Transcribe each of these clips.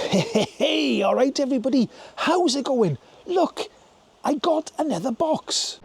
Hey, all right, everybody, how's it going? Look, I got another box.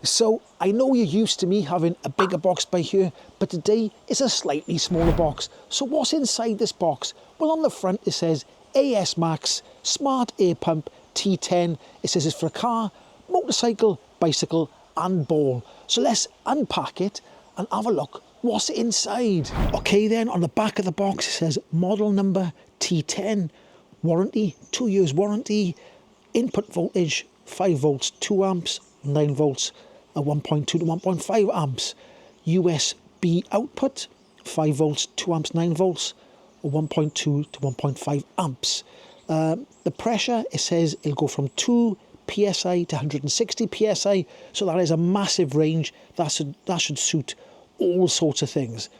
So I know you're used to me having a bigger box by here, but today is a slightly smaller box. So what's inside this box? Well, on the front it says ASMAX Smart Air Pump T10. It says it's for a car, motorcycle, bicycle and ball. So let's unpack it and have a look what's inside. Okay then, on the back of the box it says model number T10, warranty, 2 years warranty, input voltage 5 volts 2 amps, 9 volts 1.2 to 1.5 amps, USB output 5 volts 2 amps 9 volts or 1.2 to 1.5 amps. The pressure, it says it'll go from 2 psi to 160 psi, so that is a massive range. That should suit all sorts of things,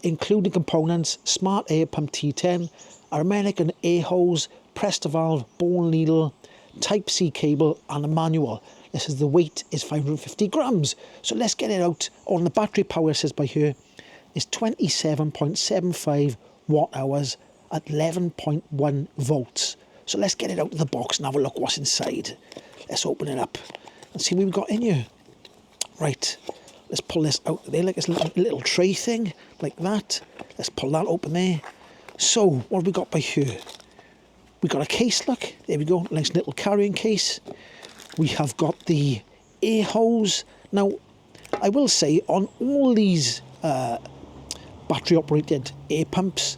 including components: smart air pump T10, American air hose, Presta valve, ball needle, Type C cable and a manual. This is the weight is 550 grams. So let's get it out. On the battery power, it says by here, is 27.75 watt hours at 11.1 volts. So let's get it out of the box and have a look what's inside. Let's open it up and see what we've got in here. Right, let's pull this out there like this little tray thing, like that. Let's pull that open there. So, what have we got by here? We got a case, look. There we go, nice little carrying case. We have got the air hose. Now, I will say, on all these battery-operated air pumps,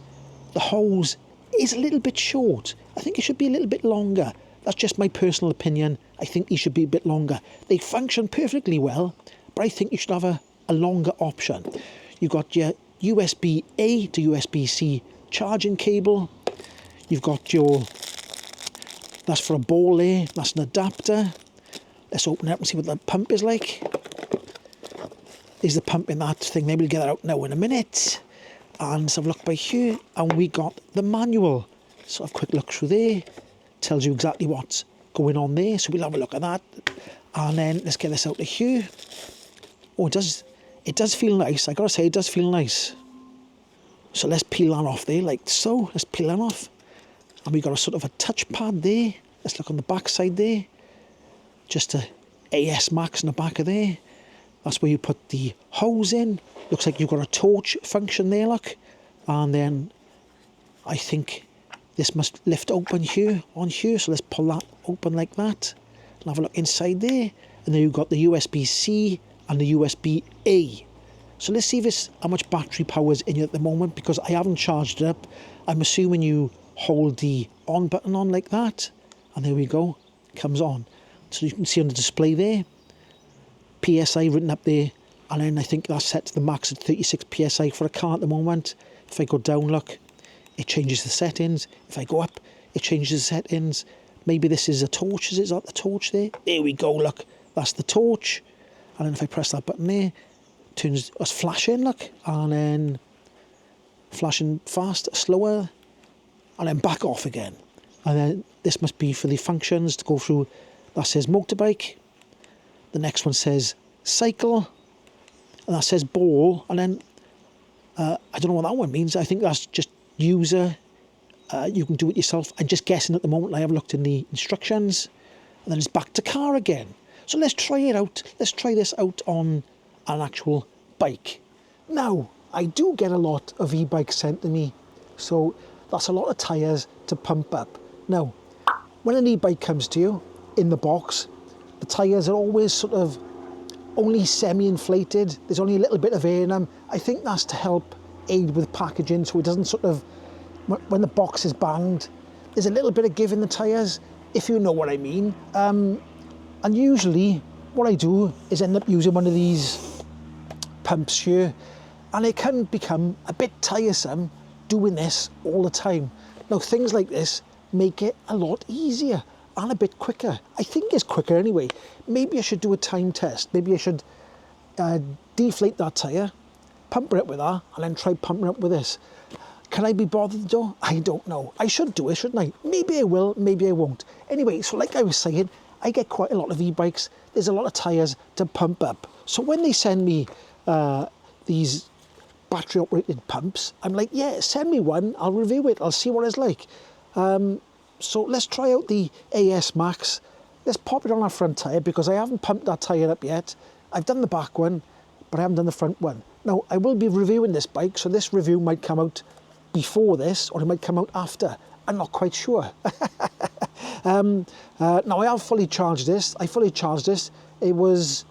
the hose is a little bit short. I think it should be a little bit longer. That's just my personal opinion. I think these should be a bit longer. They function perfectly well, but I think you should have a longer option. You've got your USB-A to USB-C charging cable. You've got your, that's for a ball there, that's an adapter. Let's open it up and see what the pump is like. There's the pump in that thing there. We'll get that out now in a minute. And let's have a look by here. And we got the manual. So have a quick look through there. Tells you exactly what's going on there. So we'll have a look at that. And then let's get this out of here. Oh, it does feel nice. I gotta say, it does feel nice. So let's peel that off there, like so. Let's peel that off. And we got a sort of a touch pad there. Let's look on the back side there. Just a ASMAX in the back of there. That's where you put the hose in. Looks like you've got a torch function there, look. And then I think this must lift open here, on here. So let's pull that open like that. And have a look inside there. And then you've got the USB-C and the USB-A. So let's see how much battery power is in here at the moment, because I haven't charged it up. I'm assuming you hold the on button on like that. And there we go, it comes on. So you can see on the display there, PSI written up there, and then I think that's set to the max at 36 PSI for a car at the moment. If I go down, look, it changes the settings. If I go up, it changes the settings. Maybe this is a torch, is that the torch there? There we go, look, that's the torch. And then if I press that button there, it turns us flashing, look, and then flashing fast, slower, and then back off again. And then this must be for the functions to go through. That says motorbike. The next one says cycle. And that says ball. And then, I don't know what that one means. I think that's just user. You can do it yourself. I'm just guessing at the moment. I haven't looked in the instructions. And then it's back to car again. So let's try it out. Let's try this out on an actual bike. Now, I do get a lot of e-bikes sent to me. So that's a lot of tyres to pump up. Now, when an e-bike comes to you in the box, the tyres are always sort of only semi-inflated. There's only a little bit of air in them. I think that's to help aid with packaging, so it doesn't sort of, when the box is banged, there's a little bit of give in the tyres, if you know what I mean. And usually what I do is end up using one of these pumps here, and it can become a bit tiresome doing this all the time. Now, things like this make it a lot easier and a bit quicker. I think it's quicker anyway. Maybe I should do a time test. Maybe I should deflate that tyre, pump it up with that, and then try pumping it up with this. Can I be bothered to do? I don't know. I should do it, shouldn't I? Maybe I will, maybe I won't. Anyway, so like I was saying, I get quite a lot of e-bikes. There's a lot of tyres to pump up. So when they send me these battery operated pumps. I'm like, yeah, send me one, I'll review it, I'll see what it's like. So let's try out the ASMAX. Let's pop it on our front tyre because I haven't pumped that tyre up yet. I've done the back one, but I haven't done the front one. Now, I will be reviewing this bike, so this review might come out before this, or it might come out after. I'm not quite sure. Now, I have fully charged this. I fully charged this. It was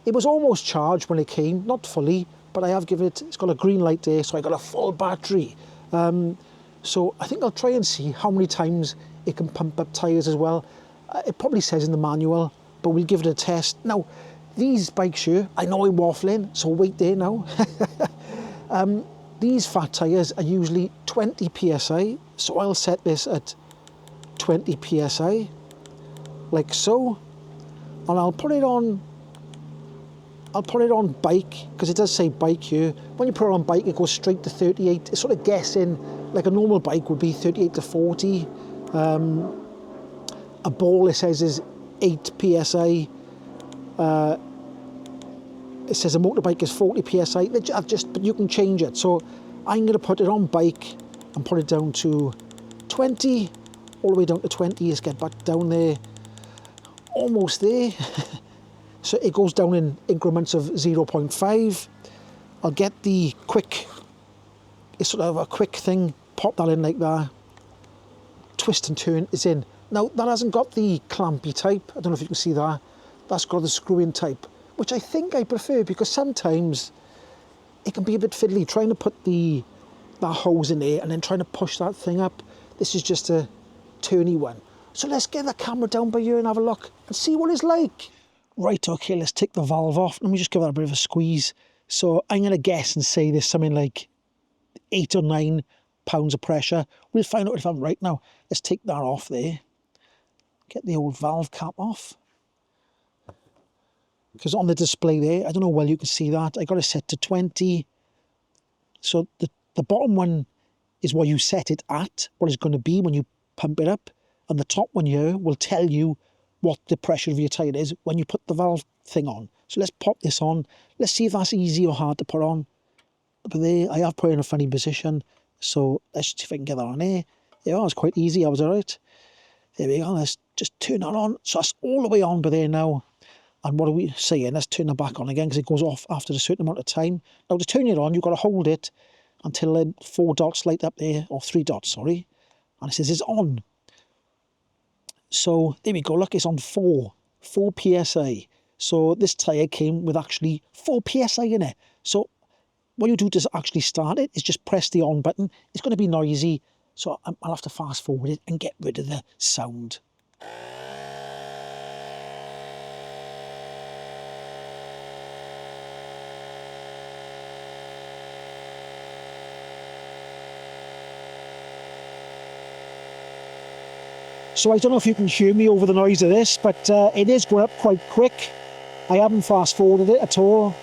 almost charged when it came, not fully, but I have given it, it's got a green light there, so I got a full battery. So I think I'll try and see how many times it can pump up tyres as well. It probably says in the manual, but we'll give it a test. Now, these bikes here, I know I'm waffling, so wait there now. These fat tyres are usually 20 PSI, so I'll set this at 20 PSI, like so, and I'll put it on bike, because it does say bike here. When you put it on bike, it goes straight to 38. It's sort of guessing, like a normal bike would be 38 to 40. A ball, it says, is 8 PSI. It says a motorbike is 40 PSI. But you can change it. So I'm going to put it on bike and put it down to 20, all the way down to 20. Let's get back down there. Almost there. So it goes down in increments of 0.5. I'll get the quick, it's sort of a quick thing, pop that in like that. Twist and turn is in. Now, that hasn't got the clampy type. I don't know if you can see that. That's got the screw-in type, which I think I prefer because sometimes it can be a bit fiddly trying to put that hose in there and then trying to push that thing up. This is just a turny one. So let's get the camera down by here and have a look and see what it's like. Right, okay, let's take the valve off. Let me just give that a bit of a squeeze. So I'm going to guess and say there's something like 8 or 9 pounds of pressure. We'll find out if I'm right now. Let's take that off there. Get the old valve cap off. Because on the display there, I don't know well you can see that, I got it set to 20. So the bottom one is what you set it at, what it's going to be when you pump it up. And the top one here will tell you what the pressure of your tyre is when you put the valve thing on. So let's pop this on. Let's see if that's easy or hard to put on. But there, I have put it in a funny position. So let's see if I can get that on there. Yeah, it's quite easy, I was all right. There we go, let's just turn that on. So that's all the way on by there now. And what are we saying? Let's turn it back on again because it goes off after a certain amount of time. Now to turn it on, you've got to hold it until 4 dots light up there, or 3 dots, sorry. And it says it's on. So there we go, look, it's on 4 PSI. So this tyre came with actually 4 PSI in it. So what you do to actually start it is just press the on button. It's going to be noisy, so I'll have to fast forward it and get rid of the sound. So I don't know if you can hear me over the noise of this, but it is going up quite quick. I haven't fast forwarded it at all.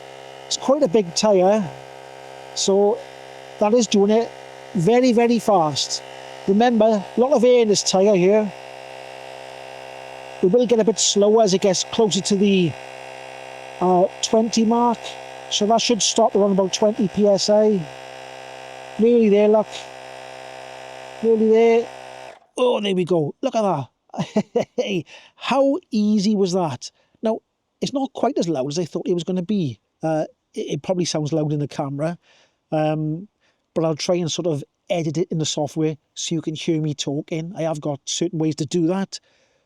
It's quite a big tyre, so that is doing it very, very fast. Remember, a lot of air in this tyre here. It will get a bit slower as it gets closer to the 20 mark. So that should stop around about 20 PSI. Nearly there, look. Nearly there. Oh, there we go. Look at that. How easy was that? Now, it's not quite as loud as I thought it was going to be. It probably sounds loud in the camera. But I'll try and sort of edit it in the software so you can hear me talking. I have got certain ways to do that.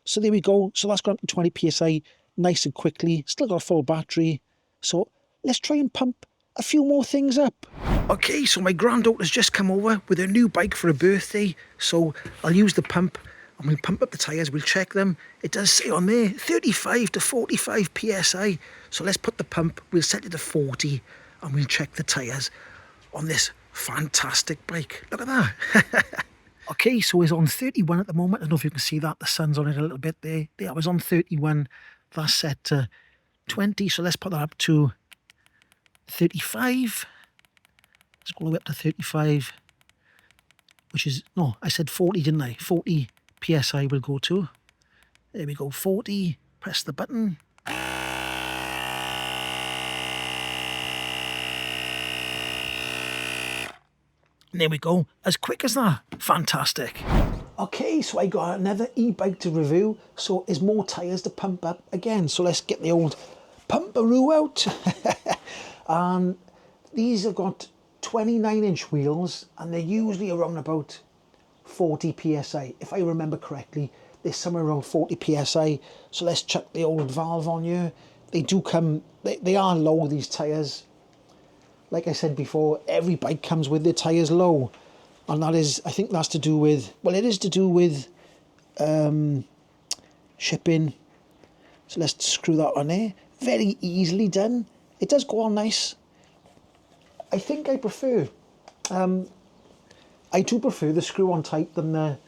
So there we go. So that's gone up to 20 PSI nice and quickly. Still got a full battery. So let's try and pump a few more things up. Okay, so my granddaughter's just come over with her new bike for her birthday. So I'll use the pump and we'll pump up the tyres. We'll check them. It does say on there 35 to 45 PSI. So let's put the pump. We'll set it to 40 and we'll check the tyres on this fantastic bike. Look at that. Okay, so it's on 31 at the moment. I don't know if you can see that. The sun's on it a little bit there. There, I was on 31. That's set to 20. So let's put that up to 35. Let's go all the way up to 35. Which is, no, I said 40, didn't I? 40 PSI will go to. There we go, 40. Press the button. And there we go, as quick as that. Fantastic. Okay, so I got another e-bike to review, so there's more tyres to pump up again. So let's get the old pumperoo out. And these have got 29-inch wheels, and they're usually around about 40 psi. If I remember correctly, they're somewhere around 40 psi. So let's chuck the old valve on here. They do come, they are low, these tyres. Like I said before, every bike comes with their tyres low. And that is, I think that's to do with, well, it is to do with shipping. So let's screw that on there. Very easily done. It does go on nice. I think I prefer, I do prefer the screw-on type than the,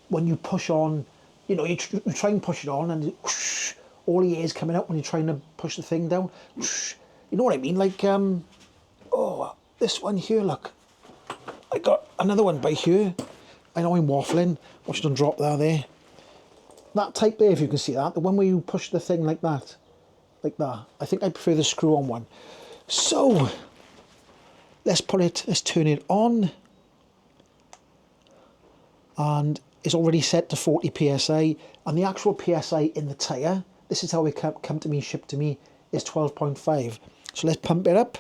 when you push on, you know, you try and push it on and whoosh, all the air's coming out when you're trying to push the thing down. Whoosh, you know what I mean? Like, oh, this one here, look. I got another one by here. I know I'm waffling. Watch them drop there. That type there, if you can see that, the one where you push the thing like that. Like that. I think I prefer the screw-on one. So, let's turn it on. And it's already set to 40 psi. And the actual psi in the tyre, this is how it come to me, shipped to me, is 12.5. So let's pump it up.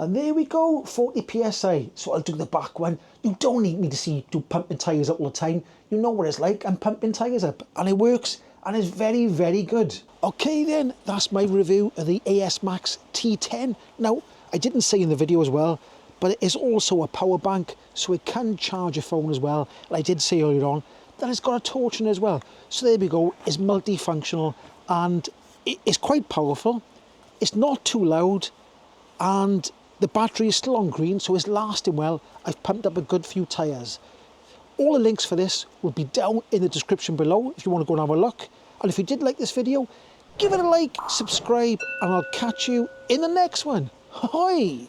And there we go, 40 psi. So I'll do the back one. You don't need me to do pumping tyres up all the time. You know what it's like, I'm pumping tyres up. And it works, and it's very, very good. Okay then, that's my review of the ASMAX T10. Now, I didn't say in the video as well, but it is also a power bank, so it can charge your phone as well. And I did say earlier on that it's got a torch in it as well. So there we go, it's multifunctional, and it's quite powerful. It's not too loud, and the battery is still on green, so it's lasting well. I've pumped up a good few tyres. All the links for this will be down in the description below if you want to go and have a look. And if you did like this video, give it a like, subscribe, and I'll catch you in the next one. Hi!